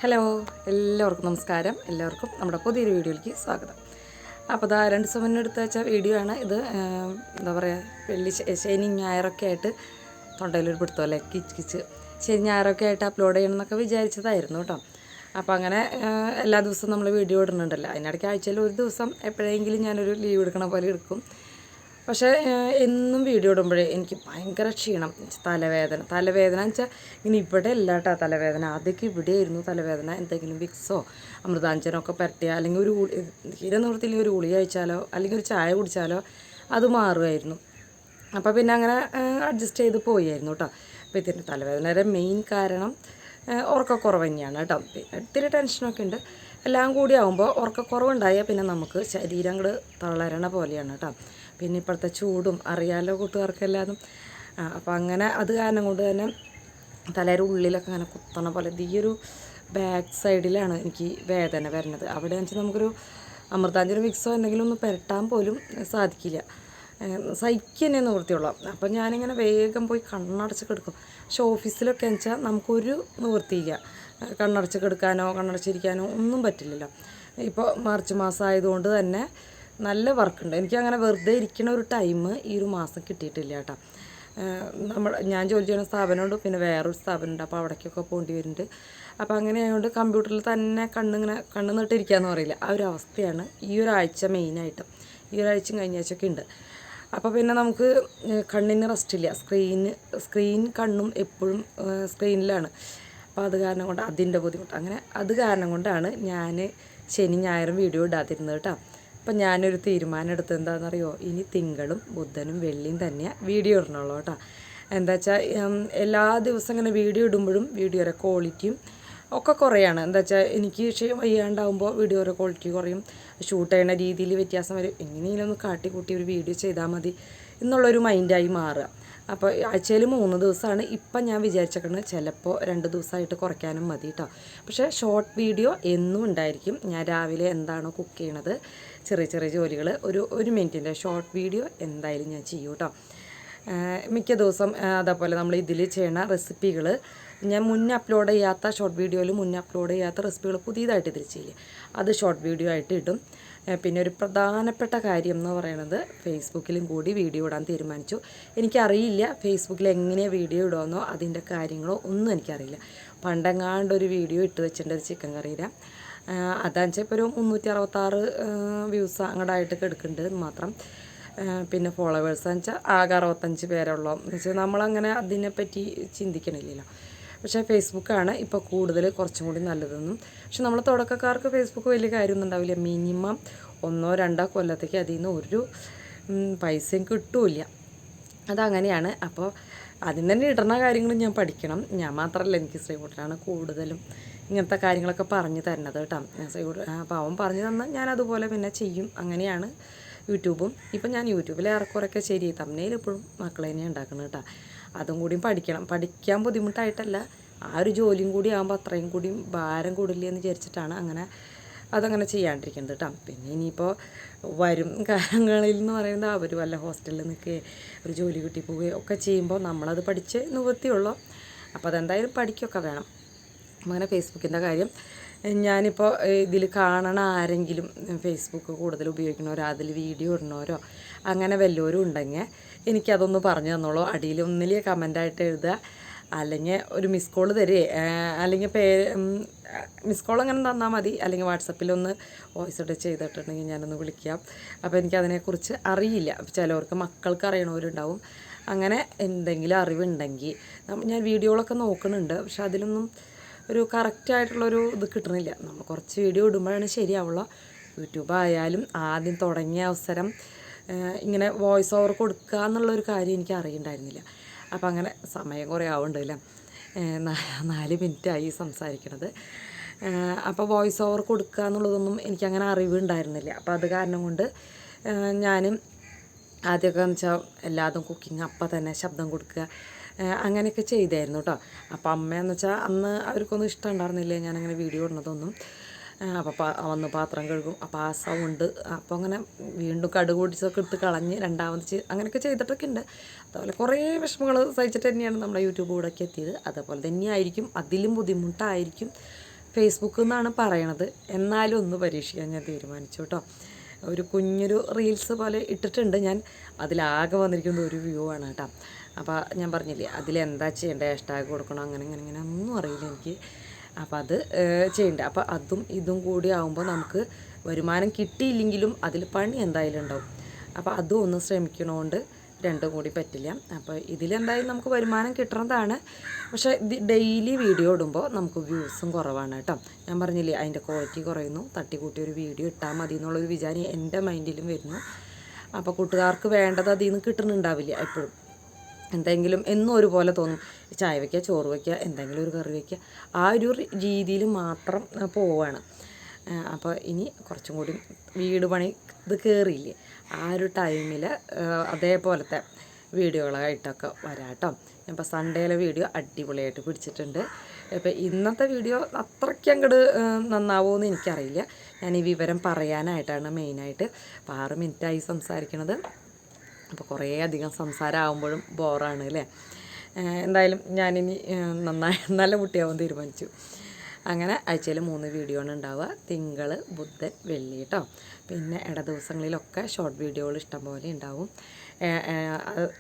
Hello, എല്ലാവർക്കും നമസ്കാരം. എല്ലാവർക്കും നമ്മുടെ പുതിയൊരു വീഡിയോയിലേക്ക് സ്വാഗതം. അപ്പോൾ ഇതാ 2 ദിവസം മുന്നേ എടുത്ത് വെച്ച വീഡിയോ ആണ് ഇത്. എന്താ പറയുക, ശനി ഞായറൊക്കെ ആയിട്ട് തൊണ്ടയിലൊരു പിടുത്തമല്ലേ, കിച്ച് ശനി ഞായറൊക്കെ ആയിട്ട് അപ്ലോഡ് ചെയ്യണമെന്നൊക്കെ വിചാരിച്ചതായിരുന്നു കേട്ടോ. അപ്പോൾ അങ്ങനെ എല്ലാ ദിവസവും നമ്മൾ വീഡിയോ ഇടുന്നുണ്ടല്ലോ, അതിനിടയ്ക്ക് ആഴ്ചയിൽ ഒരു ദിവസം എപ്പോഴെങ്കിലും ഞാനൊരു ലീവ് എടുക്കണ പോലെ എടുക്കും. പക്ഷേ എന്നും വീഡിയോ ഇടുമ്പോഴേ എനിക്ക് ഭയങ്കര ക്ഷീണം, തലവേദന വെച്ചാൽ ഇങ്ങനെ ഇവിടെ അല്ല കേട്ടോ തലവേദന. ആദ്യമൊക്കെ ഇവിടെയായിരുന്നു തലവേദന. എന്തെങ്കിലും വിക്സോ അമൃതാഞ്ജനോ ഒക്കെ പരട്ടിയോ അല്ലെങ്കിൽ ഒരു തീരെ നിവൃത്തിയിൽ ഒരു ഗുളിക കഴിച്ചാലോ അല്ലെങ്കിൽ ഒരു ചായ കുടിച്ചാലോ അത് മാറുമായിരുന്നു. അപ്പോൾ പിന്നെ അങ്ങനെ അഡ്ജസ്റ്റ് ചെയ്ത് പോയായിരുന്നു കേട്ടോ. അപ്പോൾ ഇതിൻ്റെ തലവേദനയുടെ മെയിൻ കാരണം ഉറക്കക്കുറവ് തന്നെയാണ് കേട്ടോ. പിന്നെ ഇത്തിരി ടെൻഷനൊക്കെ ഉണ്ട്. എല്ലാം കൂടി ആകുമ്പോൾ ഉറക്കക്കുറവുണ്ടായാൽ പിന്നെ നമുക്ക് ശരീരം അങ്ങോട്ട് തളരണ പോലെയാണ് കേട്ടോ. പിന്നെ ഇപ്പോഴത്തെ ചൂടും അറിയാലോ കൂട്ടുകാർക്കെല്ലാതും. അപ്പോൾ അങ്ങനെ അത് കാരണം കൊണ്ട് തന്നെ തലയുടെ ഉള്ളിലൊക്കെ അങ്ങനെ കുത്തണ പോലെ ഈ ഒരു ബാക്ക് സൈഡിലാണ് എനിക്ക് വേദന വരുന്നത്. അവിടെ വെച്ചാൽ നമുക്കൊരു അമൃതാഞ്ജന വിക്സോ എന്തെങ്കിലും ഒന്ന് പുരട്ടാൻ പോലും സാധിക്കില്ല, സഹിക്കുക തന്നെ നിവൃത്തിയുള്ളൂ. അപ്പം ഞാനിങ്ങനെ വേഗം പോയി കണ്ണടച്ച് കിടക്കും. പക്ഷെ ഓഫീസിലൊക്കെ വെച്ചാൽ നമുക്കൊരു നിവൃത്തിയില്ല, കണ്ണടച്ച് കിടക്കാനോ കണ്ണടച്ചിരിക്കാനോ ഒന്നും പറ്റില്ലല്ലോ. ഇപ്പോൾ മാർച്ച് മാസം ആയതുകൊണ്ട് തന്നെ നല്ല വർക്കുണ്ട്. എനിക്കങ്ങനെ വെറുതെ ഇരിക്കണ ഒരു ടൈം ഈ ഒരു മാസം കിട്ടിയിട്ടില്ല കേട്ടോ. ഞാൻ ജോലി ചെയ്യുന്ന സ്ഥാപനമുണ്ട്, പിന്നെ വേറൊരു സ്ഥാപനമുണ്ട്. അപ്പോൾ അവിടേക്കൊക്കെ പോകേണ്ടി വരുന്നുണ്ട്. അപ്പോൾ അങ്ങനെ ആയതുകൊണ്ട് കമ്പ്യൂട്ടറിൽ തന്നെ കണ്ണ് നട്ടിരിക്കുകയെന്ന് പറയില്ല, ആ ഒരു അവസ്ഥയാണ് ഈ ഒരാഴ്ച മെയിനായിട്ട്. ഈ ഒരാഴ്ചയും കഴിഞ്ഞ ആഴ്ചയൊക്കെ ഉണ്ട്. അപ്പോൾ പിന്നെ നമുക്ക് കണ്ണിന് റെസ്റ്റില്ല, സ്ക്രീൻ കണ്ണും എപ്പോഴും സ്ക്രീനിലാണ്. അപ്പോൾ അത് കാരണം കൊണ്ട് അതിൻ്റെ ബുദ്ധിമുട്ട്, അങ്ങനെ അത് കാരണം കൊണ്ടാണ് ഞാൻ ശനി ഞായറും വീഡിയോ ഇടാതിരുന്നത് കേട്ടോ. അപ്പം ഞാനൊരു തീരുമാനം എടുത്തത് എന്താണെന്നറിയോ, ഇനി തിങ്കളും ബുധനും വെള്ളിയും തന്നെ വീഡിയോ ഇടണുള്ളൂ കേട്ടോ. എന്താ വെച്ചാൽ എല്ലാ ദിവസം ഇങ്ങനെ വീഡിയോ ഇടുമ്പോഴും വീഡിയോയുടെ ക്വാളിറ്റിയും ഒക്കെ കുറയാണ്. എന്താ വെച്ചാൽ എനിക്ക് വയ്യാണ്ടാവുമ്പോൾ വീഡിയോയുടെ ക്വാളിറ്റി കുറയും, ഷൂട്ട് ചെയ്യുന്ന രീതിയിൽ വ്യത്യാസം വരും. എങ്ങനെയെങ്കിലും ഒന്ന് കാട്ടിക്കൂട്ടി ഒരു വീഡിയോ ചെയ്താൽ മതി എന്നുള്ളൊരു മൈൻഡായി മാറുക. അപ്പോൾ ആഴ്ചയിൽ 3 ദിവസമാണ് ഇപ്പം ഞാൻ വിചാരിച്ചേക്കുന്നത്. ചിലപ്പോൾ 2 ദിവസമായിട്ട് കുറയ്ക്കാനും മതി കേട്ടോ. പക്ഷേ ഷോർട്ട് വീഡിയോ എന്നും ഉണ്ടായിരിക്കും. ഞാൻ രാവിലെ എന്താണോ കുക്ക് ചെയ്യണത്, ചെറിയ ജോലികൾ, ഒരു മിനിറ്റിൻ്റെ ഷോർട്ട് വീഡിയോ എന്തായാലും ഞാൻ ചെയ്യും കേട്ടോ. മിക്ക ദിവസം അതേപോലെ നമ്മൾ ഇതിൽ ചെയ്യണ റെസിപ്പികൾ ഞാൻ മുന്നേ അപ്ലോഡ് ചെയ്യാത്ത ഷോർട്ട് വീഡിയോയിൽ മുന്നേ അപ്ലോഡ് ചെയ്യാത്ത റെസിപ്പികൾ പുതിയതായിട്ട് ഇതിൽ ചെയ്യില്ലേ, അത് ഷോർട്ട് വീഡിയോ ആയിട്ട് ഇടും. പിന്നെ ഒരു പ്രധാനപ്പെട്ട കാര്യം എന്ന് പറയുന്നത്, ഫേസ്ബുക്കിലും കൂടി വീഡിയോ ഇടാൻ തീരുമാനിച്ചു. എനിക്കറിയില്ല ഫേസ്ബുക്കിൽ എങ്ങനെയാണ് വീഡിയോ ഇടുമെന്നോ അതിൻ്റെ കാര്യങ്ങളോ ഒന്നും എനിക്കറിയില്ല. പണ്ടെങ്ങാണ്ടൊരു വീഡിയോ ഇട്ട് വെച്ചിട്ടുണ്ട്, ഒരു ചിക്കൻ കറിയുടെ. അതാണെന്ന് വെച്ചാൽ ഇപ്പോൾ ഒരു 366 വ്യൂസ് അങ്ങോട്ടായിട്ട് എടുക്കുന്നുണ്ട് മാത്രം. പിന്നെ ഫോളോവേഴ്സ് എന്ന് വെച്ചാൽ ആകെ 65 പേരുള്ളൂ. എന്ന് വെച്ചാൽ നമ്മളങ്ങനെ അതിനെപ്പറ്റി ചിന്തിക്കണില്ലല്ലോ. പക്ഷേ ഫേസ്ബുക്കാണ് ഇപ്പോൾ കൂടുതൽ കുറച്ചും കൂടി നല്ലതെന്നും. പക്ഷെ നമ്മൾ തുടക്കക്കാർക്ക് ഫേസ്ബുക്ക് വലിയ കാര്യമൊന്നും ഉണ്ടാവില്ല. മിനിമം 1-2 കൊല്ലത്തേക്ക് അതിൽ നിന്ന് ഒരു പൈസയും കിട്ടില്ല, അതങ്ങനെയാണ്. അപ്പോൾ അതിന് തന്നെ ഇടുന്ന കാര്യങ്ങൾ ഞാൻ പഠിക്കണം. ഞാൻ മാത്രമല്ല, എനിക്ക് ശ്രീകുട്ടനാണ് കൂടുതലും ഇങ്ങനത്തെ കാര്യങ്ങളൊക്കെ പറഞ്ഞു തരുന്നത് കേട്ടോ. അപ്പോൾ അവൻ പറഞ്ഞു തന്നാൽ ഞാൻ അതുപോലെ പിന്നെ ചെയ്യും. അങ്ങനെയാണ് യൂട്യൂബും. ഇപ്പം ഞാൻ യൂട്യൂബിൽ ഏറെക്കുറെയൊക്കെ ശരി, തമ്മിൽ ഇപ്പോഴും മക്കൾ തന്നെയാണ് ഉണ്ടാക്കുന്നത് കേട്ടോ. അതും കൂടിയും പഠിക്കണം. പഠിക്കാൻ ബുദ്ധിമുട്ടായിട്ടല്ല, ആ ഒരു ജോലിയും കൂടി ആകുമ്പോൾ അത്രയും കൂടി ഭാരം കൂടില്ല എന്ന് വിചാരിച്ചിട്ടാണ് അതങ്ങനെ ചെയ്യാണ്ടിരിക്കുന്നത് കേട്ടോ. പിന്നെ ഇനിയിപ്പോൾ വരും കാലങ്ങളിൽ എന്ന് പറയുന്നത് അവർ വല്ല ഹോസ്റ്റലിൽ നിൽക്കുകയോ ഒരു ജോലി കിട്ടി പോവുകയോ ഒക്കെ ചെയ്യുമ്പോൾ നമ്മളത് പഠിച്ച് നിവൃത്തിയുള്ളൂ. അപ്പോൾ അതെന്തായാലും പഠിക്കുകയൊക്കെ വേണം. അങ്ങനെ ഫേസ്ബുക്കിൻ്റെ കാര്യം, ഞാനിപ്പോൾ ഇതിൽ കാണണ ആരെങ്കിലും ഫേസ്ബുക്ക് കൂടുതൽ ഉപയോഗിക്കണവരോ അതിൽ വീഡിയോ ഇടണവരോ അങ്ങനെ വല്ലവരും ഉണ്ടെങ്കിൽ എനിക്കതൊന്ന് പറഞ്ഞു തന്നോളൂ. അടിയിൽ ഒന്നിലെ കമൻ്റായിട്ട് എഴുതുക, അല്ലെങ്കിൽ ഒരു മിസ് കോൾ തരുകയെ, അല്ലെങ്കിൽ മിസ് കോൾ അങ്ങനെ തന്നാൽ മതി. അല്ലെങ്കിൽ വാട്സപ്പിലൊന്ന് വോയിസ് ഇട്ട് ചെയ്തിട്ടുണ്ടെങ്കിൽ ഞാനൊന്ന് വിളിക്കാം. അപ്പോൾ എനിക്കതിനെക്കുറിച്ച് അറിയില്ല. ചിലവർക്ക് മക്കൾക്ക് അറിയണവരുണ്ടാവും. അങ്ങനെ എന്തെങ്കിലും അറിവുണ്ടെങ്കിൽ ഞാൻ വീഡിയോകളൊക്കെ നോക്കുന്നുണ്ട്, പക്ഷെ അതിലൊന്നും ഒരു കറക്റ്റായിട്ടുള്ളൊരു ഇത് കിട്ടണില്ല. നമ്മൾ കുറച്ച് വീഡിയോ ഇടുമ്പോഴാണ് ശരിയാവുള്ളൂ. യൂട്യൂബ് ആയാലും ആദ്യം തുടങ്ങിയ അവസരം ഇങ്ങനെ വോയിസ് ഓവർ കൊടുക്കുക എന്നുള്ളൊരു കാര്യം എനിക്ക് അറിയണ്ടായിരുന്നില്ല. അപ്പോൾ അങ്ങനെ സമയം കുറേ ആവുന്നുണ്ടല്ലേ, 4 മിനിറ്റായി സംസാരിക്കണത്. അപ്പോൾ വോയിസ് ഓവർ കൊടുക്കുക എന്നുള്ളതൊന്നും എനിക്കങ്ങനെ അറിവുണ്ടായിരുന്നില്ല. അപ്പോൾ അത് കാരണം കൊണ്ട് ഞാനും ആദ്യമൊക്കെ എന്ന് വെച്ചാൽ എല്ലാതും കുക്കിങ് അപ്പം തന്നെ ശബ്ദം കൊടുക്കുക അങ്ങനെയൊക്കെ ചെയ്തായിരുന്നു കേട്ടോ. അപ്പോൾ അമ്മയെന്ന് വെച്ചാൽ അന്ന് അവർക്കൊന്നും ഇഷ്ടം ഉണ്ടായിരുന്നില്ല ഞാനങ്ങനെ വീഡിയോ ഇടുന്നതൊന്നും. അപ്പോൾ വന്ന് പാത്രം കഴുകും, അപ്പോൾ ആ സൗണ്ട്, അപ്പോൾ അങ്ങനെ വീണ്ടും കടുക് പൊടിച്ചൊക്കെ എടുത്ത് കളഞ്ഞ് രണ്ടാമത് അങ്ങനെയൊക്കെ ചെയ്തിട്ടൊക്കെ ഉണ്ട്. അതുപോലെ കുറേ വിഷമങ്ങൾ സഹിച്ചിട്ട് തന്നെയാണ് നമ്മുടെ യൂട്യൂബ് കൂടെയൊക്കെ എത്തിയത്. അതേപോലെ തന്നെയായിരിക്കും അതിലും ബുദ്ധിമുട്ടായിരിക്കും ഫേസ്ബുക്കിൽ നിന്നാണ് പറയണത്, എന്നാലും ഒന്ന് പരീക്ഷിക്കാൻ ഞാൻ തീരുമാനിച്ചു കേട്ടോ. ഒരു കുഞ്ഞൊരു റീൽസ് പോലെ ഇട്ടിട്ടുണ്ട് ഞാൻ. അതിലാകെ വന്നിരിക്കുന്നത് ഒരു വ്യൂ ആണ് കേട്ടോ. അപ്പോൾ ഞാൻ പറഞ്ഞില്ലേ അതിലെന്താ ചെയ്യേണ്ടത്, ഹാഷ്ടാഗ് കൊടുക്കണം, അങ്ങനെ ഇങ്ങനെ ഇങ്ങനെ ഒന്നും അറിയില്ല എനിക്ക്. അപ്പോൾ അത് ചെയ്യണ്ട. അപ്പോൾ അതും ഇതും കൂടി ആകുമ്പോൾ നമുക്ക് വരുമാനം കിട്ടിയില്ലെങ്കിലും അതിൽ പണി എന്തായാലും ഉണ്ടാവും. അപ്പോൾ അതും ഒന്ന് ശ്രമിക്കണോണ്ട് രണ്ടും കൂടി പറ്റില്ല. അപ്പോൾ ഇതിലെന്തായാലും നമുക്ക് വരുമാനം കിട്ടുന്നതാണ്. പക്ഷേ ഇത് ഡെയിലി വീഡിയോ ഇടുമ്പോൾ നമുക്ക് വ്യൂസും കുറവാണ് കേട്ടോ. ഞാൻ പറഞ്ഞില്ലേ അതിൻ്റെ ക്വാളിറ്റി കുറയുന്നു, തട്ടിക്കൂട്ടി ഒരു വീഡിയോ ഇട്ടാൽ മതി എന്നുള്ളൊരു വിചാരം എൻ്റെ മൈൻഡിലും വരുന്നു. അപ്പോൾ കൂട്ടുകാർക്ക് വേണ്ടത് അതിൽ നിന്ന് കിട്ടുന്നുണ്ടാവില്ല. എപ്പോഴും എന്തെങ്കിലും എന്നും ഒരുപോലെ തോന്നും. ചായ വയ്ക്കുക, ചോറ് വയ്ക്കുക, എന്തെങ്കിലും ഒരു കറി വയ്ക്കുക, ആ ഒരു രീതിയിൽ മാത്രം പോവുകയാണ്. അപ്പോൾ ഇനി കുറച്ചും കൂടി വീട് പണി ഇത് കയറിയില്ലേ, ആ ഒരു ടൈമിൽ അതേപോലത്തെ വീഡിയോകളായിട്ടൊക്കെ വരാം കേട്ടോ. ഇപ്പോൾ സൺഡേയിലെ വീഡിയോ അടിപൊളിയായിട്ട് പിടിച്ചിട്ടുണ്ട്. ഇപ്പോൾ ഇന്നത്തെ വീഡിയോ അത്രയ്ക്ക് അങ്ങോട്ട് നന്നാവുമെന്ന് എനിക്കറിയില്ല. ഞാൻ ഈ വിവരം പറയാനായിട്ടാണ് മെയിനായിട്ട്. അപ്പോൾ 6 മിനിറ്റായി സംസാരിക്കണത്. അപ്പോൾ കുറേ അധികം സംസാരമാകുമ്പോഴും ബോറാണ് അല്ലേ. എന്തായാലും ഞാനിനി നല്ല കുട്ടിയാവാൻ തീരുമാനിച്ചു. അങ്ങനെ ആഴ്ചയിൽ 3 വീഡിയോ ആണ് ഉണ്ടാവുക, തിങ്കൾ, ബുധൻ, വെള്ളി കേട്ടോ. പിന്നെ ഇട ദിവസങ്ങളിലൊക്കെ ഷോർട്ട് വീഡിയോകൾ ഇഷ്ടംപോലെ ഉണ്ടാവും.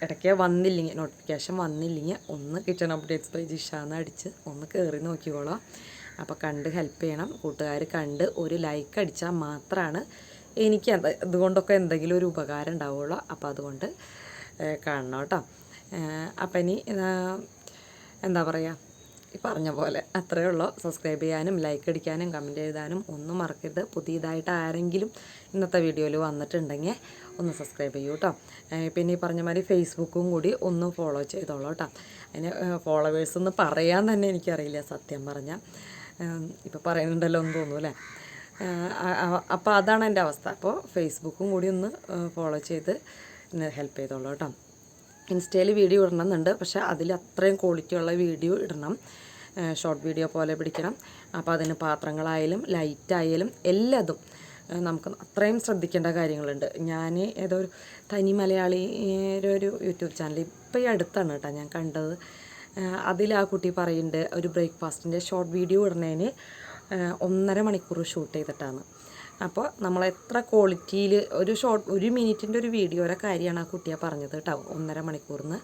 ഇടയ്ക്ക് വന്നില്ലെങ്കിൽ, നോട്ടിഫിക്കേഷൻ വന്നില്ലെങ്കിൽ ഒന്ന് കിച്ചൺ അപ്ഡേറ്റ്സ് ബൈ ജിഷാന്ന് അടിച്ച് ഒന്ന് കയറി നോക്കിക്കോളാം. അപ്പോൾ കണ്ട് ഹെൽപ്പ് ചെയ്യണം. കൂട്ടുകാർ കണ്ട് ഒരു ലൈക്ക് അടിച്ചാൽ മാത്രമാണ് എനിക്ക് ഇതുകൊണ്ടൊക്കെ എന്തെങ്കിലും ഒരു ഉപകാരം ഉണ്ടാവുള്ളൂ. അപ്പോൾ അതുകൊണ്ട് കാണണം കേട്ടോ. അപ്പം ഇനി എന്താ പറയുക, ഈ പറഞ്ഞ പോലെ അത്രയേ ഉള്ളൂ. സബ്സ്ക്രൈബ് ചെയ്യാനും ലൈക്ക് അടിക്കാനും കമൻറ്റ് എഴുതാനും ഒന്നും മറക്കരുത്. പുതിയതായിട്ട് ആരെങ്കിലും ഇന്നത്തെ വീഡിയോയിൽ വന്നിട്ടുണ്ടെങ്കിൽ ഒന്ന് സബ്സ്ക്രൈബ് ചെയ്യൂ കേട്ടോ. പിന്നെ ഈ പറഞ്ഞ മാതിരി ഫേസ്ബുക്കും കൂടി ഒന്ന് ഫോളോ ചെയ്തോളൂ കേട്ടോ. അതിന് ഫോളോവേഴ്സ് എന്ന് പറയാൻ തന്നെ എനിക്കറിയില്ല സത്യം പറഞ്ഞാൽ. ഇപ്പോൾ പറയുന്നുണ്ടല്ലോ എന്ന് തോന്നുന്നു അല്ലേ. അപ്പോൾ അതാണ് എൻ്റെ അവസ്ഥ. അപ്പോൾ ഫേസ്ബുക്കും കൂടി ഒന്ന് ഫോളോ ചെയ്ത് ഹെൽപ്പ് ചെയ്തോളൂ കേട്ടോ. ഇൻസ്റ്റയിൽ വീഡിയോ ഇടണമെന്നുണ്ട്, പക്ഷേ അതിൽ അത്രയും ക്വാളിറ്റിയുള്ള വീഡിയോ ഇടണം. ഷോർട്ട് വീഡിയോ പോലെ പിടിക്കണം. അപ്പോൾ അതിന് പാത്രങ്ങളായാലും ലൈറ്റായാലും എല്ലാതും നമുക്ക് അത്രയും ശ്രദ്ധിക്കേണ്ട കാര്യങ്ങളുണ്ട്. ഞാൻ ഏതോ ഒരു തനി മലയാളിയുടെ ഒരു യൂട്യൂബ് ചാനൽ ഇപ്പോൾ ഈ അടുത്താണ് കേട്ടോ ഞാൻ കണ്ടത്. അതിൽ ആ കുട്ടി പറയുന്നുണ്ട് ഒരു ബ്രേക്ക്ഫാസ്റ്റിൻ്റെ ഷോർട്ട് വീഡിയോ ഇടുന്നതിന് 1.5 മണിക്കൂർ ഷൂട്ട് ചെയ്തിട്ടാണ്. അപ്പോൾ നമ്മൾ എത്ര ക്വാളിറ്റിയിൽ ഒരു മിനിറ്റിൻ്റെ ഒരു വീഡിയോയുടെ കാര്യമാണ് ആ കുട്ടിയെ പറഞ്ഞത് കേട്ടോ, 1.5 മണിക്കൂറിന്.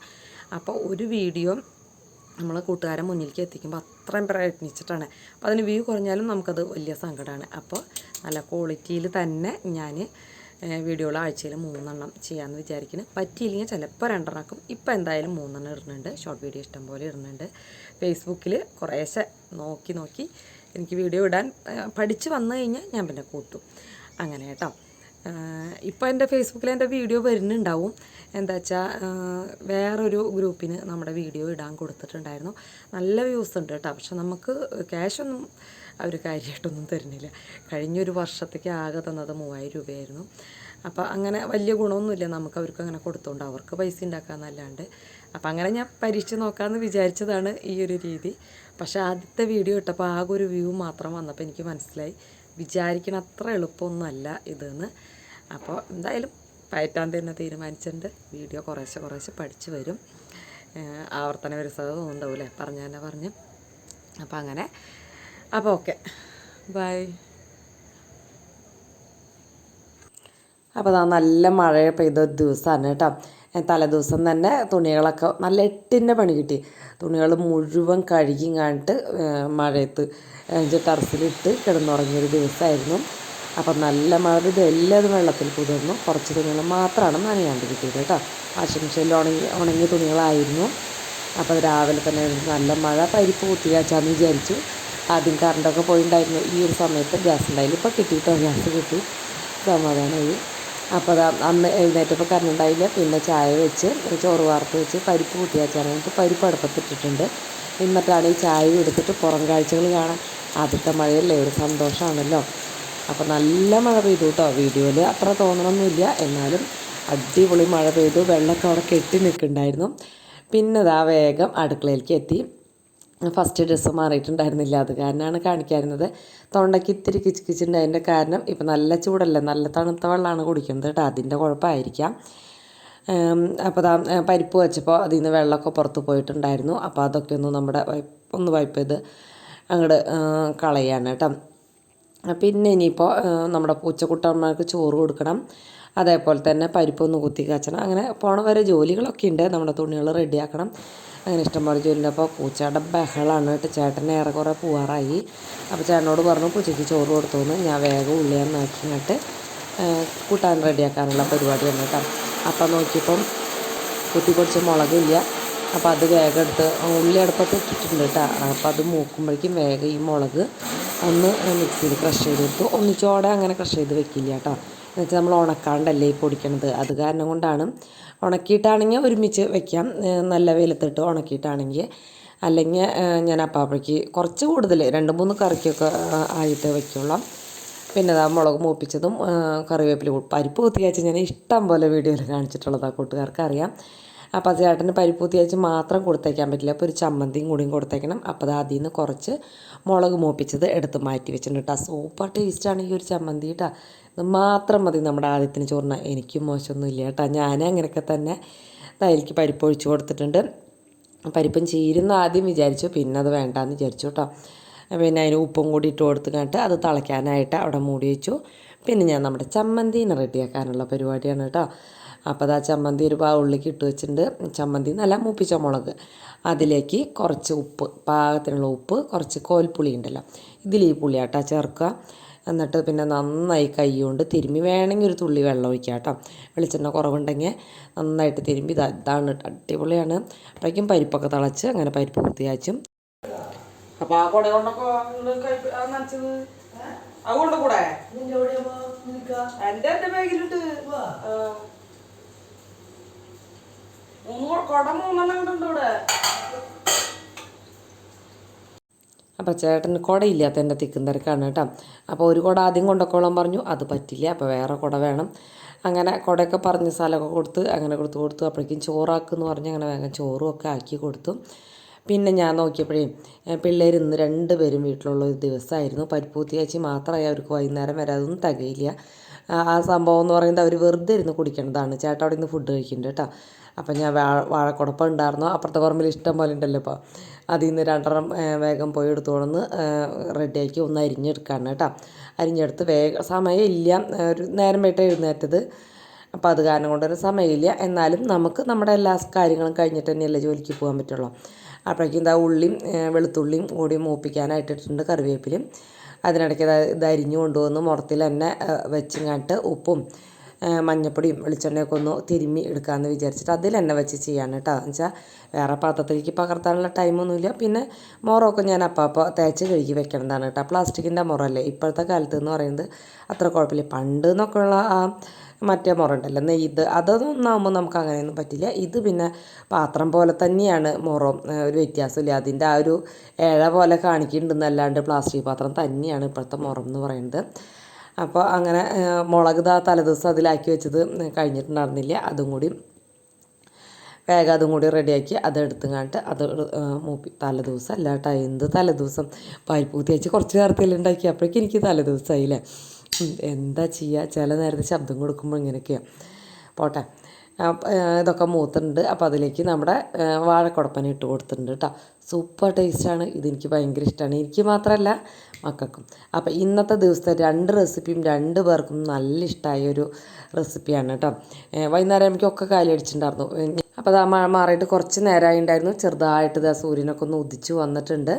അപ്പോൾ ഒരു വീഡിയോ നമ്മൾ കൂട്ടുകാരെ മുന്നിലേക്ക് എത്തിക്കുമ്പോൾ അത്രയും പ്രയത്നിച്ചിട്ടാണ്. അപ്പോൾ അതിന് വ്യൂ കുറഞ്ഞാലും നമുക്കത് വലിയ സങ്കടമാണ്. അപ്പോൾ നല്ല ക്വാളിറ്റിയിൽ തന്നെ ഞാൻ വീഡിയോകൾ ആഴ്ചയിൽ 3 ചെയ്യാമെന്ന് വിചാരിക്കുന്നു. പറ്റിയില്ലെങ്കിൽ ചിലപ്പോൾ 2 ഇപ്പോൾ എന്തായാലും 3 ഇടുന്നുണ്ട്. ഷോർട്ട് വീഡിയോ ഇഷ്ടം പോലെ ഇടുന്നുണ്ട്. ഫേസ്ബുക്കിൽ കുറേശ്ശെ നോക്കി എനിക്ക് വീഡിയോ ഇടാൻ പഠിച്ച് വന്നു കഴിഞ്ഞാൽ ഞാൻ പിന്നെ കൂട്ടും അങ്ങനെ കേട്ടോ. ഇപ്പോൾ എൻ്റെ ഫേസ്ബുക്കിൽ എൻ്റെ വീഡിയോ വരുന്നുണ്ടാവും. എന്താ വെച്ചാൽ വേറൊരു ഗ്രൂപ്പിന് നമ്മുടെ വീഡിയോ ഇടാൻ കൊടുത്തിട്ടുണ്ടായിരുന്നു. നല്ല വ്യൂസ് ഉണ്ട് കേട്ടോ. പക്ഷെ നമുക്ക് ക്യാഷൊന്നും അവർ കാര്യമായിട്ടൊന്നും തരുന്നില്ല. കഴിഞ്ഞൊരു വർഷത്തേക്ക് ആകെ തന്നത് 3000 രൂപയായിരുന്നു. അപ്പോൾ അങ്ങനെ വലിയ ഗുണമൊന്നുമില്ല നമുക്ക് അവർക്ക് അങ്ങനെ കൊടുത്തുകൊണ്ട്, അവർക്ക് പൈസ ഉണ്ടാക്കാമെന്നല്ലാണ്ട്. അപ്പോൾ അങ്ങനെ ഞാൻ പരീക്ഷിച്ച് നോക്കാമെന്ന് വിചാരിച്ചതാണ് ഈ ഒരു രീതി. പക്ഷേ ആദ്യത്തെ വീഡിയോ ഇട്ടപ്പോൾ ആകെ ഒരു വ്യൂ മാത്രം വന്നപ്പോൾ എനിക്ക് മനസ്സിലായി വിചാരിക്കണ അത്ര എളുപ്പമൊന്നുമല്ല ഇതെന്ന്. അപ്പോൾ എന്തായാലും പയറ്റാൻ തന്നെ തീരുമാനിച്ചിട്ടുണ്ട്. വീഡിയോ കുറേശ്ശെ പഠിച്ച് വരും. ആവർത്തന വിരസത ഉണ്ടാവില്ലേ, പറഞ്ഞ്. അപ്പോൾ അങ്ങനെ. അപ്പോൾ ഓക്കെ, ബൈ. അപ്പോൾ നല്ല മഴ പെയ്ത ദിവസമാണ് കേട്ടോ. തലേദിവസം തന്നെ തുണികളൊക്കെ നല്ല 8ൻ്റെ പണി കിട്ടി. തുണികൾ മുഴുവൻ കഴുകിങ്ങാണ്ട് മഴയത്ത് ടെറസിലിട്ട് കിടന്നുറങ്ങിയൊരു ദിവസമായിരുന്നു. അപ്പം നല്ല മഴ പെയ്ത് എല്ലാതും വെള്ളത്തിൽ കുതിർന്നു. കുറച്ച് തുണികൾ മാത്രമാണ് നനയാണ്ട് കിട്ടിയത് കേട്ടോ. വാഷിംഗ് മെഷീനിൽ ഉണങ്ങിയ തുണികളായിരുന്നു. അപ്പോൾ അത് രാവിലെ തന്നെ നല്ല മഴ, പരിപ്പ് കുത്തിയാച്ചാന്ന് വിചാരിച്ചു. ആദ്യം കറണ്ടൊക്കെ പോയിട്ടുണ്ടായിരുന്നു. ഈ ഒരു സമയത്ത് ഗ്യാസ് ഉണ്ടായില്ല. ഇപ്പോൾ കിട്ടിയിട്ടോ, ഗ്യാസ് കിട്ടി, സമാധാനമായി. അപ്പോൾ അന്ന് എഴുന്നേറ്റപ്പോൾ കറണ്ട് ഉണ്ടായില്ല. പിന്നെ ചായ വെച്ച് ചോറ് വാർത്ത് വെച്ച് പരിപ്പ് കുത്തിയാച്ചാണ്. എനിക്ക് പരിപ്പ് അടുപ്പത്തിട്ടിട്ടുണ്ട്. എന്നിട്ടാണ് ഈ ചായ എടുത്തിട്ട് പുറം കാഴ്ചകൾ കാണാൻ. ആദ്യത്തെ മഴയല്ലേ, ഒരു സന്തോഷമാണല്ലോ. അപ്പോൾ നല്ല മഴ പെയ്തു കേട്ടോ. വീഡിയോയിൽ അത്ര തോന്നണമൊന്നുമില്ല, എന്നാലും അടിപൊളി മഴ പെയ്തു. വെള്ളമൊക്കെ അവിടെ കെട്ടി നിൽക്കുന്നുണ്ടായിരുന്നു. പിന്നെ ഇതാ വേഗം അടുക്കളയിലേക്ക് എത്തി. ഫസ്റ്റ് ഡ്രസ്സ് മാറിയിട്ടുണ്ടായിരുന്നില്ല, അത് കാരണമാണ് കാണിക്കാറുന്നത്. തൊണ്ടയ്ക്ക് ഇത്തിരി കിച്ചിട്ടുണ്ട്. അതിൻ്റെ കാരണം ഇപ്പം നല്ല ചൂടല്ലേ, നല്ല തണുത്ത വെള്ളമാണ് കുടിക്കുന്നത് കേട്ടോ, അതിൻ്റെ കുഴപ്പമായിരിക്കാം. അപ്പോൾ പരിപ്പ് വെച്ചപ്പോൾ അതിൽ നിന്ന് വെള്ളമൊക്കെ പുറത്ത് പോയിട്ടുണ്ടായിരുന്നു. അപ്പോൾ അതൊക്കെ ഒന്ന് വൈപ്പ് ചെയ്ത് അങ്ങോട്ട് കളയാണ് കേട്ടോ. പിന്നെ ഇനിയിപ്പോൾ നമ്മുടെ പൂച്ചക്കുട്ടന്മാർക്ക് ചോറ് കൊടുക്കണം, അതേപോലെ തന്നെ പരിപ്പൊന്ന് കുത്തി കാച്ചണം. അങ്ങനെ പോണ വരെ ജോലികളൊക്കെ ഉണ്ട്. നമ്മുടെ തുണികൾ റെഡിയാക്കണം, അങ്ങനെ ഇഷ്ടംപോലെ ജോലിയുണ്ട്. അപ്പോൾ പൂച്ചയുടെ ബഹളമാണ് കേട്ടോ. ചേട്ടൻ ഏറെക്കുറെ പോവാറായി. അപ്പോൾ ചേട്ടനോട് പറഞ്ഞു പൂച്ചയ്ക്ക് ചോറ് കൊടുത്തോന്ന്. ഞാൻ വേഗം ഉള്ളിയാന്നാക്കിയിട്ട് കൂട്ടാൻ റെഡിയാക്കാനുള്ള പരിപാടിയാണ് കേട്ടോ. അപ്പം നോക്കിയപ്പം കുത്തി പൊടിച്ച മുളകില്ല. അപ്പോൾ അത് വേഗം എടുത്ത് ഉള്ളി അടുപ്പത്ത് ഇട്ടിട്ടുണ്ട് കേട്ടോ. അപ്പോൾ അത് മൂക്കുമ്പോഴേക്കും വേഗം ഈ മുളക് ഒന്ന് മിക്സിയിൽ ക്രഷ് ചെയ്ത് കൊടുത്തു. ഒന്നിച്ചോടെ അങ്ങനെ ക്രഷ് ചെയ്ത് വെക്കില്ല കേട്ടോ. എന്നുവെച്ചാൽ നമ്മൾ ഉണക്കാണ്ടല്ലേ ഈ പൊടിക്കണത്, അത് കാരണം കൊണ്ടാണ്. ഉണക്കിയിട്ടാണെങ്കിൽ ഒരുമിച്ച് വെക്കാം, നല്ല വെയിലത്തിട്ട് ഉണക്കിയിട്ടാണെങ്കിൽ. അല്ലെങ്കിൽ ഞാൻ അപ്പാപ്പയ്ക്ക് കുറച്ച് കൂടുതൽ 2-3 കറിക്കൊക്കെ ആയിട്ട് വയ്ക്കുള്ളൂ. പിന്നെ അതാ മുളക് മൂപ്പിച്ചതും കറിവേപ്പില പരിപ്പ് കുത്തി വെച്ച് ഞാൻ ഇഷ്ടം പോലെ വീഡിയോയിൽ കാണിച്ചിട്ടുള്ളതാണ്, കൂട്ടുകാർക്ക് അറിയാം. അപ്പോൾ അത് ചേട്ടന് പരിപ്പ് കുത്തി വെച്ച് മാത്രം കൊടുത്തേക്കാൻ പറ്റില്ല, അപ്പോൾ ഒരു ചമ്മന്തിയും കൂടിയും കൊടുത്തേക്കണം. അപ്പോൾ അത് അതിൽ നിന്ന് കുറച്ച് മുളക് മൂപ്പിച്ചത് എടുത്ത് മാറ്റി വെച്ചിട്ടുണ്ട് കേട്ടോ. സൂപ്പർ ടേസ്റ്റാണ് ഈ ഒരു ചമ്മന്തി കേട്ടോ. ഇത് മാത്രം മതി നമ്മുടെ ആദ്യത്തിന് ചോറിന്. എനിക്കും മോശമൊന്നുമില്ല കേട്ടോ. ഞാൻ അങ്ങനെയൊക്കെ തന്നെ അതിലേക്ക് പരിപ്പ് ഒഴിച്ച് കൊടുത്തിട്ടുണ്ട്. പരിപ്പും ചീരുന്ന ആദ്യം വിചാരിച്ചു, പിന്നെ അത് വേണ്ടാന്ന് വിചാരിച്ചു കേട്ടോ. പിന്നെ അതിന് ഉപ്പും കൂടി ഇട്ട് കൊടുത്തിട്ട് അത് തിളയ്ക്കാനായിട്ട് അവിടെ മൂടി വെച്ചു. പിന്നെ ഞാൻ നമ്മുടെ ചമ്മന്തിനെ റെഡിയാക്കാനുള്ള പരിപാടിയാണ് കേട്ടോ. അപ്പോൾ അത് ആ ചമ്മന്തി ഒരു ബൗളിലേക്ക് ഇട്ട് വെച്ചിട്ടുണ്ട്. ചമ്മന്തി നല്ല മൂപ്പിച്ച മുളക്, അതിലേക്ക് കുറച്ച് ഉപ്പ്, പാകത്തിനുള്ള ഉപ്പ്, കുറച്ച് കോൽപ്പുളി ഉണ്ടല്ലോ, ഇതിൽ ഈ പുളിയാട്ടാ ചേർക്കുക. എന്നിട്ട് പിന്നെ നന്നായി കൈ കൊണ്ട് തിരുമ്മി, വേണമെങ്കിൽ ഒരു തുള്ളി വെള്ളം ഒഴിക്കുക കേട്ടോ. വെളിച്ചെണ്ണ കുറവുണ്ടെങ്കിൽ നന്നായിട്ട് തിരുമ്പി ഇതാണ് അടിപൊളിയാണ്. അപ്പോഴേക്കും പരിപ്പൊക്കെ തിളച്ച് അങ്ങനെ പരിപ്പ് കുത്തിയാച്ചും. അപ്പോൾ ആ കുട കൊണ്ടൊക്കെ നനച്ചത് അതുകൊണ്ട് കൂടെ എൻ്റെ ബാഗിലിട്ട് 3 കുട 3 ഉണ്ട് ഇവിടെ. അപ്പോൾ ചേട്ടന് കുടയില്ലാത്ത എൻ്റെ തിക്കും തിരക്കാണ് കേട്ടോ. അപ്പോൾ ഒരു കുട ആദ്യം കൊണ്ടൊക്കോളം പറഞ്ഞു, അത് പറ്റില്ല, അപ്പോൾ വേറെ കുട വേണം. അങ്ങനെ കുടയൊക്കെ പറഞ്ഞ് സ്ഥലമൊക്കെ കൊടുത്ത് അങ്ങനെ കൊടുത്തു. അപ്പോഴേക്കും ചോറാക്കുമെന്ന് പറഞ്ഞ് അങ്ങനെ വേഗം ചോറും ഒക്കെ ആക്കി കൊടുത്തു. പിന്നെ ഞാൻ നോക്കിയപ്പോഴേ പിള്ളേർ ഇന്ന് 2 പേരും വീട്ടിലുള്ള ഒരു ദിവസമായിരുന്നു. പരിപ്പ് കുത്തിയാച്ചി മാത്രമായി അവർക്ക് വൈകുന്നേരം വരെ അതൊന്നും തികയില്ല. ആ സംഭവം എന്ന് പറയുന്നത് അവർ വെറുതെ ഇരുന്ന് കുടിക്കേണ്ടതാണ്. ചേട്ടൻ അവിടെ നിന്ന് ഫുഡ് കഴിക്കുന്നുണ്ട് കേട്ടോ. അപ്പം ഞാൻ വാഴക്കുടപ്പം ഉണ്ടായിരുന്നു, അപ്പുറത്തെ പറമ്പിൽ ഇഷ്ടം പോലെ ഉണ്ടല്ലോ. അപ്പോൾ അതിൽ നിന്ന് 2 വേഗം പോയി എടുത്തോളന്ന് റെഡിയാക്കി ഒന്ന് അരിഞ്ഞെടുക്കാണ് കേട്ടോ. അരിഞ്ഞെടുത്ത് വേഗം സമയമില്ല, ഒരു നേരം വേട്ട എഴുന്നേറ്റത്. അപ്പോൾ അത് കാരണം കൊണ്ടൊരു സമയമില്ല. എന്നാലും നമുക്ക് നമ്മുടെ എല്ലാ കാര്യങ്ങളും കഴിഞ്ഞിട്ട് തന്നെയല്ലേ ജോലിക്ക് പോകാൻ പറ്റുള്ളൂ. അപ്പോഴേക്കും ഇതാ ഉള്ളിയും വെളുത്തുള്ളിയും കൂടി മൂപ്പിക്കാനായിട്ടിട്ടുണ്ട്, കറിവേപ്പിലും. അതിനിടയ്ക്ക് ഇത് അരിഞ്ഞു കൊണ്ടുവന്ന് മുറത്തിൽ തന്നെ വെച്ചിങ്ങാട്ട് ഉപ്പും മഞ്ഞപ്പൊടിയും വെളിച്ചെണ്ണയൊക്കെ ഒന്ന് തിരുമ്മി എടുക്കാമെന്ന് വിചാരിച്ചിട്ട് അതിൽ തന്നെ വെച്ച് ചെയ്യാണ് കേട്ടോ. എന്ന് വെച്ചാൽ വേറെ പാത്രത്തിലേക്ക് പകർത്താനുള്ള ടൈമൊന്നുമില്ല. പിന്നെ മുറമൊക്കെ ഞാൻ അപ്പോൾ തേച്ച് കഴുകി വെക്കണതാണ് കേട്ടോ. പ്ലാസ്റ്റിക്കിൻ്റെ മുറല്ലേ ഇപ്പോഴത്തെ കാലത്ത് എന്ന് പറയുന്നത്, അത്ര കുഴപ്പമില്ല. പണ്ട് എന്നൊക്കെയുള്ള ആ മറ്റേ മുറ ഉണ്ടല്ലോ നെയ്ത്, അതൊന്നാകുമ്പോൾ നമുക്ക് അങ്ങനെയൊന്നും പറ്റില്ല. ഇത് പിന്നെ പാത്രം പോലെ തന്നെയാണ് മുറം, ഒരു വ്യത്യാസമില്ല. അതിൻ്റെ ആ ഒരു ഇഴ പോലെ കാണിക്കുന്നുണ്ടെന്നല്ലാണ്ട് പ്ലാസ്റ്റിക് പാത്രം തന്നെയാണ് ഇപ്പോഴത്തെ മുറം എന്ന് പറയുന്നത്. അപ്പോൾ അങ്ങനെ മുളക് തലേദിവസം അതിലാക്കി വെച്ചത് കഴിഞ്ഞിട്ടുണ്ടായിരുന്നില്ല, അതും കൂടി വേഗം അതും കൂടി റെഡിയാക്കി അതെടുത്തുങ്ങാണ്ട് അത് തലേദിവസം അല്ല കേട്ടോ. എന്ത് തലേദിവസം, പരിപ്പ് കുത്തിയച്ച് കുറച്ച് നേരത്തിൽ ഉണ്ടാക്കി, അപ്പോഴേക്കും എനിക്ക് തലേദിവസമായില്ലേ. എന്താ ചെയ്യുക, ചില നേരത്തെ ശബ്ദം കൊടുക്കുമ്പോൾ ഇങ്ങനെയൊക്കെയാണ്. പോട്ടെ, ഇതൊക്കെ മൂത്തുണ്ട്. അപ്പോൾ അതിലേക്ക് നമ്മുടെ വാഴക്കുടപ്പന ഇട്ട് കൊടുത്തിട്ടുണ്ട് കേട്ടോ. സൂപ്പർ ടേസ്റ്റാണ്, ഇതെനിക്ക് ഭയങ്കര ഇഷ്ടമാണ്, എനിക്ക് മാത്രമല്ല മക്കൾക്കും. അപ്പോൾ ഇന്നത്തെ ദിവസത്തെ 2 റെസിപ്പിയും 2 പേർക്കും നല്ല ഇഷ്ടമായ ഒരു റെസിപ്പിയാണ് കേട്ടോ. വൈകുന്നേരം എനിക്കൊക്കെ കാലടിച്ചിട്ടുണ്ടായിരുന്നു. അപ്പോൾ അത് മാറിയിട്ട് കുറച്ച് നേരമായി ഉണ്ടായിരുന്നു. ചെറുതായിട്ട് ഇതാ സൂര്യനൊക്കെ ഒന്ന് ഉദിച്ച് വന്നിട്ടുണ്ട്,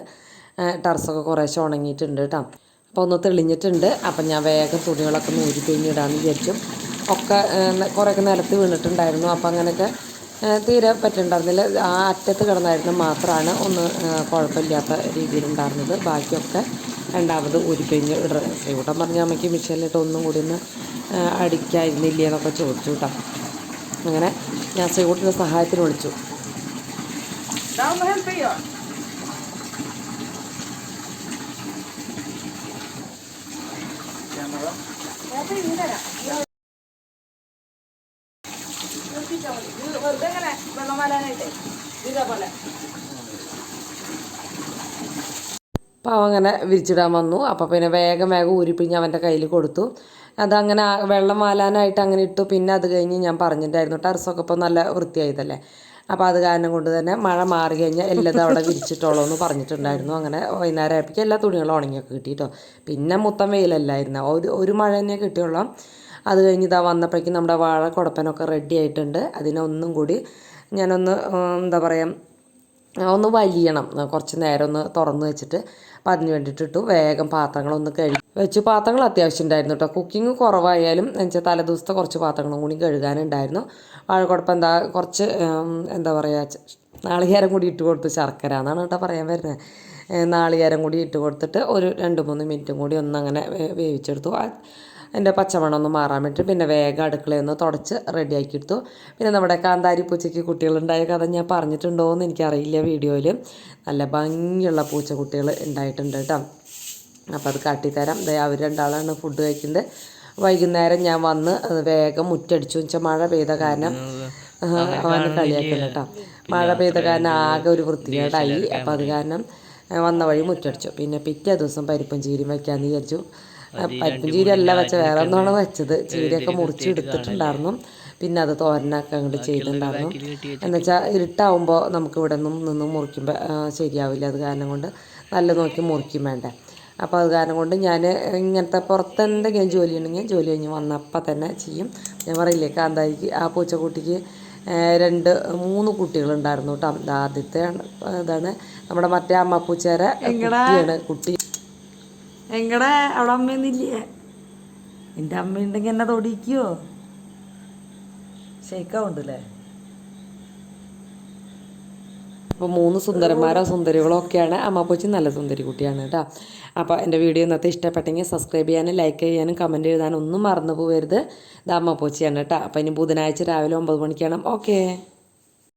ടെറസൊക്കെ കുറേശ്ശെ ഉണങ്ങിയിട്ടുണ്ട് കേട്ടോ. അപ്പോൾ ഒന്ന് തെളിഞ്ഞിട്ടുണ്ട്. അപ്പം ഞാൻ വേഗം തുണികളൊക്കെ ഒന്ന് ഊരി പിഴിഞ്ഞിടാമെന്ന് വിചാരിച്ചു. ഒക്കെ കുറേയൊക്കെ നിലത്ത് വീണിട്ടുണ്ടായിരുന്നു. അപ്പം അങ്ങനെയൊക്കെ തീരെ പറ്റുന്നുണ്ടായിരുന്നില്ല. ആ അറ്റത്ത് കിടന്നായിരുന്നു മാത്രമാണ് ഒന്ന് കുഴപ്പമില്ലാത്ത രീതിയിലുണ്ടായിരുന്നത്. ബാക്കിയൊക്കെ രണ്ടാമത് ഊരിപ്പിഴിഞ്ഞ് ശ്രീകുട്ടൻ പറഞ്ഞ അമ്മയ്ക്ക് മിഷനിലിട്ട് ഒന്നും കൂടി ഒന്ന് അടിക്കായിരുന്നില്ലേ എന്നൊക്കെ ചോദിച്ചു കേട്ടോ. അങ്ങനെ ഞാൻ ശ്രീകുട്ടൻ്റെ സഹായത്തിന് വിളിച്ചു. ഹെൽപ്പ് ചെയ്യോ? അപ്പോൾ അങ്ങനെ വിരിച്ചിടാൻ വന്നു. അപ്പോൾ പിന്നെ വേഗം ഊരിപ്പിഞ്ഞ് അവൻ്റെ കയ്യിൽ കൊടുത്തു. അതങ്ങനെ വെള്ളം വാലാനായിട്ട് അങ്ങനെ ഇട്ടു. പിന്നെ അത് കഴിഞ്ഞ് ഞാൻ പറഞ്ഞിട്ടുണ്ടായിരുന്നു ടെറസൊക്കെ ഇപ്പോൾ നല്ല വൃത്തിയായതല്ലേ, അപ്പോൾ അത് കാരണം കൊണ്ട് തന്നെ മഴ മാറി കഴിഞ്ഞാൽ എല്ലാതും അവിടെ വിരിച്ചിട്ടുള്ളൂ എന്ന് പറഞ്ഞിട്ടുണ്ടായിരുന്നു. അങ്ങനെ വൈകുന്നേരം ആയപ്പോഴേക്കും എല്ലാ തുണികളും ഉണങ്ങിയൊക്കെ കിട്ടിയിട്ടോ. പിന്നെ മൊത്തം വെയിലല്ലായിരുന്നു, ഒരു മഴ തന്നെ കിട്ടിയുള്ളൂ. അത് കഴിഞ്ഞ് ഇതാ വന്നപ്പോഴേക്കും നമ്മുടെ വാഴ കുടപ്പനൊക്കെ റെഡി ആയിട്ടുണ്ട്. അതിനൊന്നും കൂടി ഞാനൊന്ന് എന്താ പറയുക, ഒന്ന് വലിയണം, കുറച്ച് നേരം ഒന്ന് തുറന്ന് വെച്ചിട്ട്. അപ്പോൾ അതിന് വേണ്ടിയിട്ടിട്ടു. വേഗം പാത്രങ്ങളൊന്ന് വെച്ചു. പാത്രങ്ങൾ അത്യാവശ്യം ഉണ്ടായിരുന്നു കേട്ടോ. കുക്കിംഗ് കുറവായാലും എന്നുവെച്ചാൽ തലേദിവസത്തെ കുറച്ച് പാത്രങ്ങളും കൂടി കഴുകാനുണ്ടായിരുന്നു. വാഴക്കുഴപ്പം കുറച്ച് എന്താ പറയുക, നാളികേരം കൂടി ഇട്ട് കൊടുത്തു. ശർക്കര എന്നാണ് കേട്ടോ പറയാൻ വരുന്നത്. നാളികേരം കൂടി ഇട്ട് കൊടുത്തിട്ട് ഒരു 2-3 മിനിറ്റും കൂടി ഒന്നങ്ങനെ വേവിച്ചെടുത്തു. അതിൻ്റെ പച്ചമണം ഒന്ന് മാറാൻ വേണ്ടി പിന്നെ വേഗം അടുക്കളയൊന്ന് തുടച്ച് റെഡിയാക്കി എടുത്തു. പിന്നെ നമ്മുടെ കാന്താരി പൂച്ചയ്ക്ക് കുട്ടികളുണ്ടായ കഥ ഞാൻ പറഞ്ഞിട്ടുണ്ടോ എന്ന് എനിക്കറിയില്ല വീഡിയോയിൽ. നല്ല ഭംഗിയുള്ള പൂച്ചക്കുട്ടികൾ ഉണ്ടായിട്ടുണ്ട് കേട്ടോ. അപ്പോൾ അത് കാട്ടിത്തരാം. അവർ രണ്ടാളാണ് ഫുഡ് കഴിക്കുന്നത്. വൈകുന്നേരം ഞാൻ വന്ന് വേഗം മുറ്റടിച്ചു. വെച്ചാൽ മഴ പെയ്ത കാരണം അവന് കളിയാക്കുന്നു കേട്ടോ. മഴ പെയ്ത കാരണം ആകെ ഒരു വൃത്തികേടായി. അപ്പോൾ അത് കാരണം വന്ന വഴി മുറ്റടിച്ചു. പിന്നെ പിറ്റേ ദിവസം പരിപ്പും ചീരയും വയ്ക്കാമെന്ന് വിചാരിച്ചു. പരിപ്പും ചീരയല്ല വെച്ച വേറെ ഒന്നാണ് വെച്ചത്. ചീരയൊക്കെ മുറിച്ച് എടുത്തിട്ടുണ്ടായിരുന്നു. പിന്നെ അത് തോരനൊക്കെ അങ്ങോട്ട് ചെയ്തിട്ടുണ്ടായിരുന്നു. എന്നുവെച്ചാൽ ഇരുട്ടാവുമ്പോൾ നമുക്ക് ഇവിടെ നിന്ന് മുറിക്കുമ്പോൾ ശരിയാവില്ല. അത് കാരണം കൊണ്ട് നല്ല നോക്കി മുറിക്കും വേണ്ടേ. അപ്പോൾ അത് കാരണം കൊണ്ട് ഞാൻ ഇങ്ങനത്തെ പുറത്ത് എന്തെങ്കിലും ജോലി ഉണ്ടെങ്കിൽ ജോലി കഴിഞ്ഞ് വന്നപ്പോൾ തന്നെ ചെയ്യും. ഞാൻ പറയില്ലേ, കാന്താരിക്ക് ആ പൂച്ചക്കുട്ടിക്ക് 2-3 കുട്ടികളുണ്ടായിരുന്നു കേട്ടോ. ആദ്യത്തെ ഇതാണ് നമ്മുടെ മറ്റേ അമ്മപ്പൂച്ചേരെ കുട്ടിയാണ്. കുട്ടി എങ്ങടെ അവിടെ അമ്മയൊന്നുമില്ലേ? എൻ്റെ അമ്മയുണ്ടെങ്കിൽ എന്നെ തൊടിക്കുമോ? ഷെയ്ക്കാവുണ്ടല്ലേ. അപ്പോൾ 3 സുന്ദരന്മാരോ സുന്ദരികളോ ഒക്കെയാണ്. അമ്മപ്പൂച്ചി നല്ല സുന്ദരി കുട്ടിയാണ് കേട്ടോ. അപ്പോൾ എൻ്റെ വീഡിയോ ഇന്നത്തെ ഇഷ്ടപ്പെട്ടെങ്കിൽ സബ്സ്ക്രൈബ് ചെയ്യാനും ലൈക്ക് ചെയ്യാനും കമൻറ്റ് എഴുതാനും ഒന്നും മറന്നു പോകരുത്. ഇത് അമ്മപ്പൂച്ചിയാണ് കേട്ടോ. അപ്പോൾ ഇനി ബുധനാഴ്ച രാവിലെ 9 മണിക്കാണ്. ഓക്കേ.